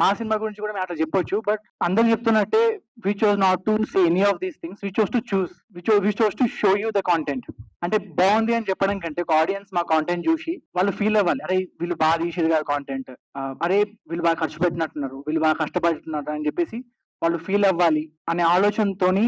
మా సినిమా గురించి కూడా మేము అట్లా చెప్పొచ్చు. బట్ అందరూ చెప్తున్నట్టే we chose not to say any of these things. We chose to show you the content. అంటే బాగుంది అని చెప్పడం కంటే ఒక ఆడియన్స్ మా కాంటెంట్ చూసి వాళ్ళు ఫీల్ అవ్వాలి. అరే వీళ్ళు బాగా తీసారు కదా కాంటెంట్, అరే వీళ్ళు బాగా ఖర్చు పెట్టినట్టున్నారు, వీళ్ళు బాగా కష్టపడుతున్నారు అని చెప్పేసి వాళ్ళు ఫీల్ అవ్వాలి అనే ఆలోచనతోని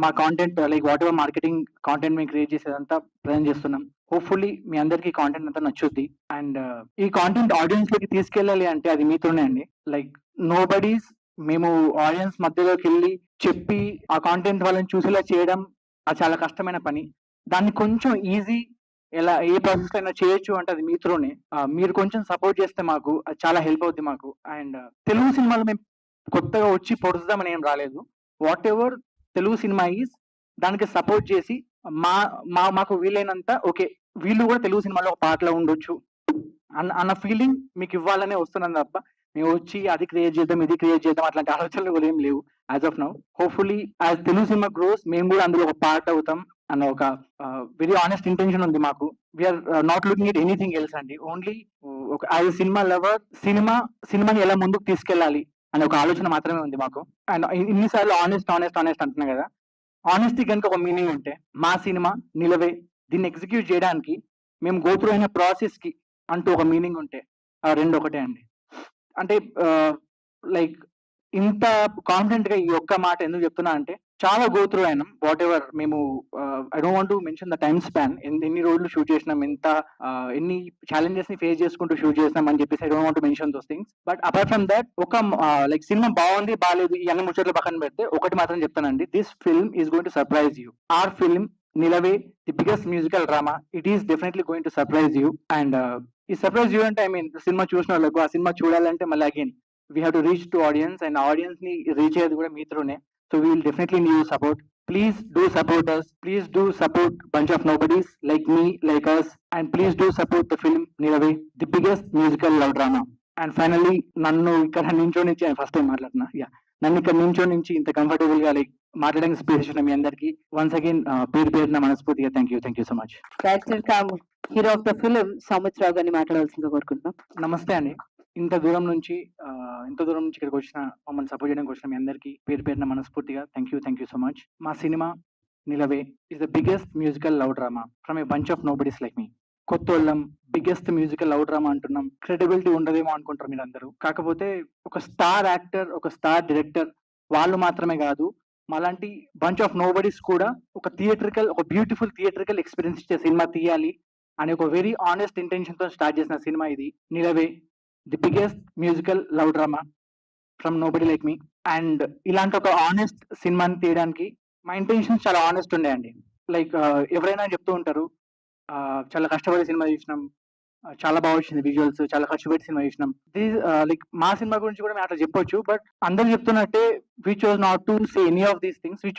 మా content like what ever marketing content మేము క్రియేట్ చేసేదంతా ప్రజెంట్ చేస్తున్నాం. హోప్ఫుల్లీ మీ అందరికీ కాంటెంట్ అంతా నచ్చుద్ది. అండ్ ఈ కాంటెంట్ ఆడియన్స్ లోకి తీసుకెళ్ళాలి అంటే అది మీతోనే అండి. లైక్ నో బడీస్, మేము ఆడియన్స్ మధ్యలోకి వెళ్ళి చెప్పి ఆ కాంటెంట్ వాళ్ళని చూసేలా చేయడం అది చాలా కష్టమైన పని. దాన్ని కొంచెం ఈజీ, ఎలా ఏ ప్రాసెస్ అయినా చేయొచ్చు అంటే అది మీతోనే. మీరు కొంచెం సపోర్ట్ చేస్తే మాకు అది చాలా హెల్ప్ అవుద్ది మాకు. అండ్ తెలుగు సినిమాలు మేము కొత్తగా వచ్చి పొడుస్తామని ఏం రాలేదు. What ever Telugu cinema is, దానికి సపోర్ట్ చేసి మాకు వీలైనంత ఓకే వీళ్ళు కూడా తెలుగు సినిమాలో ఒక పాటలో ఉండొచ్చు అన్న ఫీలింగ్ మీకు ఇవ్వాలనే వస్తున్నాను తప్ప మేము వచ్చి అది క్రియేట్ చేద్దాం ఇది క్రియేట్ చేద్దాం అట్లాంటి ఆలోచనలు కూడా ఏం లేవు as of now. Hopefully as Telugu cinema gross మేము కూడా అందులో ఒక పార్ట్ అవుతాం అన్న ఒక వెరీ ఆనెస్ట్ ఇంటెన్షన్ ఉంది మాకు. We are not looking at anything else అండి. ఓన్లీ ఒక యాజ్ సినిమా లవర్ సినిమాని ఎలా ముందుకు తీసుకెళ్ళాలి అనే ఒక ఆలోచన మాత్రమే ఉంది మాకు. అండ్ ఇన్నిసార్లు ఆనెస్ట్ ఆనెస్ట్ ఆనెస్ట్ అంటున్నా కదా, ఆనెస్టీ కనుక ఒక మీనింగ్ ఉంటే మా సినిమా నిలవే దీన్ని ఎగ్జిక్యూట్ చేయడానికి మేము గోత్రు అయిన ప్రాసెస్ కి అంటూ ఒక మీనింగ్ ఉంటే ఆ రెండు ఒకటే అండి. అంటే లైక్ ఇంత కాన్ఫిడెంట్ గా ఈ ఒక్క మాట ఎందుకు చెప్తున్నా అంటే చాలా గోత్రు అయినాం. వాట్ ఎవర్ మేము I don't want to mention the time span, ఎన్ని రోజులు షూట్ చేసినాం, ఎన్ని ఛాలెంజెస్ ని ఫేస్ చేసుకుంటూ షూట్ చేసినాం అని చెప్పేసి I don't want to mention those things. But apart from that ఒక లైక్ సినిమా బాగుంది బాగాలేదు ఇవన్నీ ముచ్చట్లు పక్కన పెడితే ఒకటి మాత్రం చెప్తానండి, this film is going to surprise you. Our film Nilave the biggest musical drama, it is definitely going to surprise you. And ఈ సర్ప్రైజ్ యూ అంటే ఐ మీన్ సినిమా చూసిన వాళ్ళకు ఆ సినిమా చూడాలంటే మళ్ళీ again we have to reach to audience, and audience ని reach అయ్యేది కూడా మీతోనే. So we will definitely need your support. Please do support us. Please do support Bunch of Nobodies like me, like us, and please do support the film Nilave, the biggest musical love drama. And finally, నన్ను ఇక్కడ నించో నుంచి first time మాట్లాడుతున్నా, నన్ను ఇక్కడ నించో నుంచి ఇంత comfortable గా like మాట్లాడడానికి స్పేస్ ఇచ్చిన మీ అందరికి వన్స్ అగైన్ పేరున మనస్ఫూర్తిగా thank you so much. Director cum hero of the film Soumith Rao గారిని మాట్లాడాల్సిందిగా కోరుకుంటున్నాం. నమస్తే అండి. ఇంత దూరం నుంచి ఇక్కడికి వచ్చిన మమ్మల్ని సపోర్ట్ చేయడానికి వచ్చిన మీ అందరికీ పేరున మనస్ఫూర్తిగా థ్యాంక్ యూ సో మచ్. మా cinema Nilave is the biggest musical love drama from a bunch of nobodies like me. కొత్తోళ్ళం బిగ్గెస్ట్ మ్యూజికల్ లవ్ డ్రామా అంటున్నాం, క్రెడిబిలిటీ ఉండదేమో అనుకుంటారు మీరు అందరూ. కాకపోతే ఒక స్టార్ యాక్టర్, ఒక స్టార్ డైరెక్టర్ వాళ్ళు మాత్రమే కాదు, మాలాంటి బంచ్ ఆఫ్ నోబడీస్ కూడా ఒక బ్యూటిఫుల్ థియేట్రికల్ ఎక్స్పీరియన్స్ ఇచ్చే సినిమా తీయాలి అనే ఒక వెరీ ఆనెస్ట్ ఇంటెన్షన్ తో స్టార్ట్ చేసిన సినిమా ఇది Nilave, the biggest musical love drama from nobody like me. And ఇలాంటి ఒక ఆనెస్ట్ సినిమాని తీయడానికి మా ఇంటెన్షన్స్ చాలా ఆనెస్ట్ ఉండేయండి. లైక్ ఎవరైనా చెప్తూ ఉంటారు చాలా కష్టపడి సినిమా చూసినాం, చాలా బాగా వచ్చింది విజువల్స్, చాలా ఖర్చు పెట్టి సినిమా చూసినాం. లైక్ మా సినిమా గురించి కూడా మేము అట్లా చెప్పొచ్చు. బట్ అందరు చెప్తున్నట్టే we chose not to say any of these things. We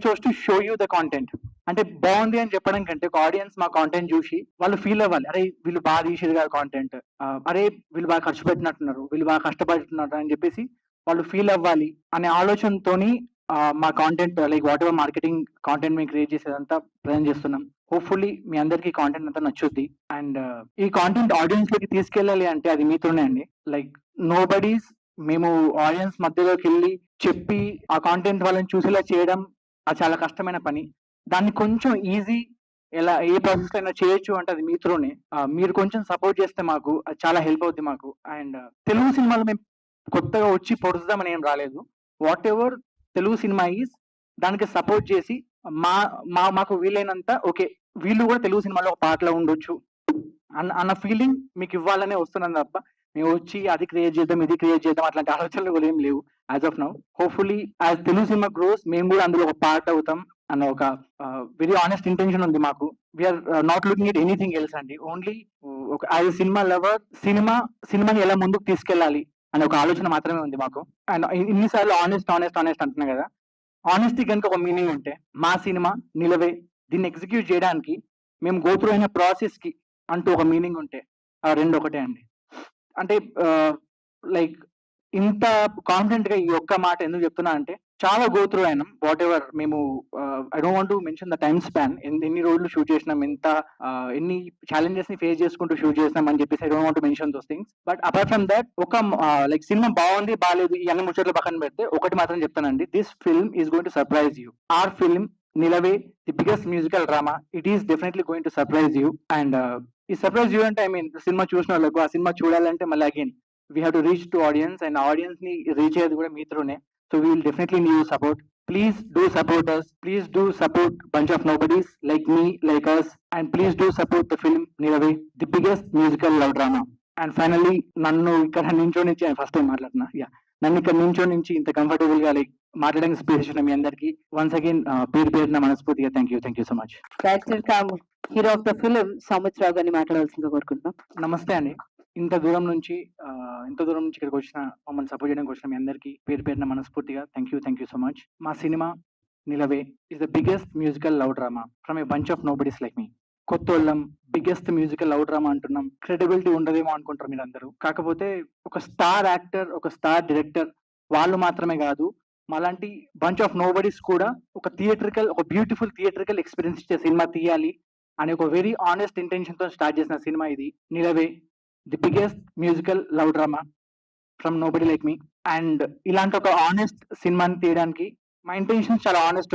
chose to show you the content. అంటే బాగుంది అని చెప్పడం కంటే ఒక ఆడియన్స్ మా కాంటెంట్ చూసి వాళ్ళు ఫీల్ అవ్వాలి. అరే వీళ్ళు బాగా తీసారు కదా కాంటెంట్, అరే వీళ్ళు బాగా ఖర్చు పెట్టినట్టున్నారు, వీళ్ళు బాగా కష్టపడుతున్నారు అని చెప్పేసి వాళ్ళు ఫీల్ అవ్వాలి అనే ఆలోచనతోని మా content like what ever marketing content మేము క్రియేట్ చేసేదంతా ప్రజెంట్ చేస్తున్నాం. హోప్ఫుల్లీ మీ అందరికీ కాంటెంట్ అంతా నచ్చుద్ది. అండ్ ఈ కాంటెంట్ ఆడియన్స్ లోకి తీసుకెళ్ళాలి అంటే అది మీతోనే అండి. లైక్ నో బడీస్, మేము ఆడియన్స్ మధ్యలోకి వెళ్ళి చెప్పి ఆ కాంటెంట్ వాళ్ళని చూసేలా చేయడం అది చాలా కష్టమైన పని. దాన్ని కొంచెం ఈజీ, ఎలా ఏ ప్రాసెస్ అయినా చేయొచ్చు అంటే అది మీతోనే. మీరు కొంచెం సపోర్ట్ చేస్తే మాకు అది చాలా హెల్ప్ అవుద్ది మాకు. అండ్ తెలుగు సినిమాలు మేము కొత్తగా వచ్చి పొడుస్తామని ఏం రాలేదు. What ever Telugu cinema is, దానికి సపోర్ట్ చేసి మాకు వీలైనంత ఓకే వీళ్ళు కూడా తెలుగు సినిమాలో ఒక పాటలో ఉండొచ్చు అన్న ఫీలింగ్ మీకు ఇవ్వాలనే వస్తున్నాను తప్ప మేము వచ్చి అది క్రియేట్ చేద్దాం ఇది క్రియేట్ చేద్దాం అట్లాంటి ఆలోచనలు కూడా ఏం లేవు as of now. Hopefully as Telugu cinema gross మేము కూడా అందులో ఒక పార్ట్ అవుతాం అన్న ఒక వెరీ ఆనెస్ట్ ఇంటెన్షన్ ఉంది మాకు. We are not looking at anything else అండి. ఓన్లీ ఒక యాజ్ సినిమా లవర్ సినిమాని ఎలా ముందుకు తీసుకెళ్ళాలి అనే ఒక ఆలోచన మాత్రమే ఉంది మాకు. అండ్ ఇన్నిసార్లు ఆనెస్ట్ అంటున్నా కదా, ఆనెస్టీ కనుక ఒక మీనింగ్ ఉంటే మా సినిమా నిలవే దీన్ని ఎగ్జిక్యూట్ చేయడానికి మేము గోత్రు అయిన ప్రాసెస్ కి అంటూ ఒక మీనింగ్ ఉంటే ఆ రెండు ఒకటే అండి. అంటే లైక్ ఇంత కాన్ఫిడెంట్ గా ఈ ఒక్క మాట ఎందుకు చెప్తున్నా అంటే చాలా గో త్రూ అయినాం వాట్ ఎవర్ మేము I don't want to mention the time span ఎన్ని రోజులు షూట్ చేసినాం ఎంత ఎన్ని ఛాలెంజెస్ ని ఫేస్ చేసుకుంటూ షూట్ చేసినాం అని చెప్పేసి I don't want to mention those things but apart from that ఒక లైక్ సినిమా బాగుంది బాగాలేదు ఈ అన్ని ముచ్చట్లు పక్కన పెడితే ఒకటి మాత్రం చెప్తానండి this film is going to surprise you our film Nilave the biggest musical drama it is definitely going to surprise you and ఈ సర్ప్రైజ్ యూ అంటే ఐ మీన్ సినిమా చూసిన వాళ్ళకు ఆ సినిమా చూడాలంటే మళ్ళీ again we have to reach to audience and audience ni reach ayedi kuda mee through ne so we will definitely need your support please do support us please do support bunch of nobodies like me like us and please do support the film Nilave the biggest musical love drama and finally నన్ను ఇక్కడ నించో నుంచి first time మాట్లాడుతున్నా నన్ను ఇక్కడ నించో నుంచి ఇంత comfortable గా like మాట్లాడడానికి స్పేస్ ఇచ్చిన మీ అందరికి వన్స్ అగైన్ పేరున మనస్ఫూర్తిగా thank you so much. Director cum hero of the film సౌమిత్రావు గారిని మాట్లాడాల్సిందిగా కోరుకుంటున్నాం. నమస్తే అండి. ఇంత దూరం నుంచి ఇక్కడికి వచ్చిన మమ్మల్ని సపోర్ట్ చేయడానికి వచ్చిన మీ అందరికీ పేరున మనస్ఫూర్తిగా థ్యాంక్ యూ సో మచ్. మా cinema Nilave is the biggest musical love drama from a bunch of nobodies like me. కొత్తోళ్ళం బిగ్గెస్ట్ మ్యూజికల్ లవ్ డ్రామా అంటున్నాం, క్రెడిబిలిటీ ఉండదేమో అనుకుంటారు మీరు అందరూ. కాకపోతే ఒక స్టార్ యాక్టర్, ఒక స్టార్ డైరెక్టర్ వాళ్ళు మాత్రమే కాదు, మాలాంటి బంచ్ ఆఫ్ నోబడీస్ కూడా ఒక బ్యూటిఫుల్ థియేట్రికల్ ఎక్స్పీరియన్స్ ఇచ్చే సినిమా తీయాలి అనే ఒక వెరీ ఆనెస్ట్ ఇంటెన్షన్ తో స్టార్ట్ చేసిన సినిమా ఇది Nilave, the biggest musical love drama from nobody like me. And ఇలాంటి ఒక ఆనెస్ట్ సినిమాని తీయడానికి మా ఇంటెన్షన్స్ చాలా ఆనెస్ట్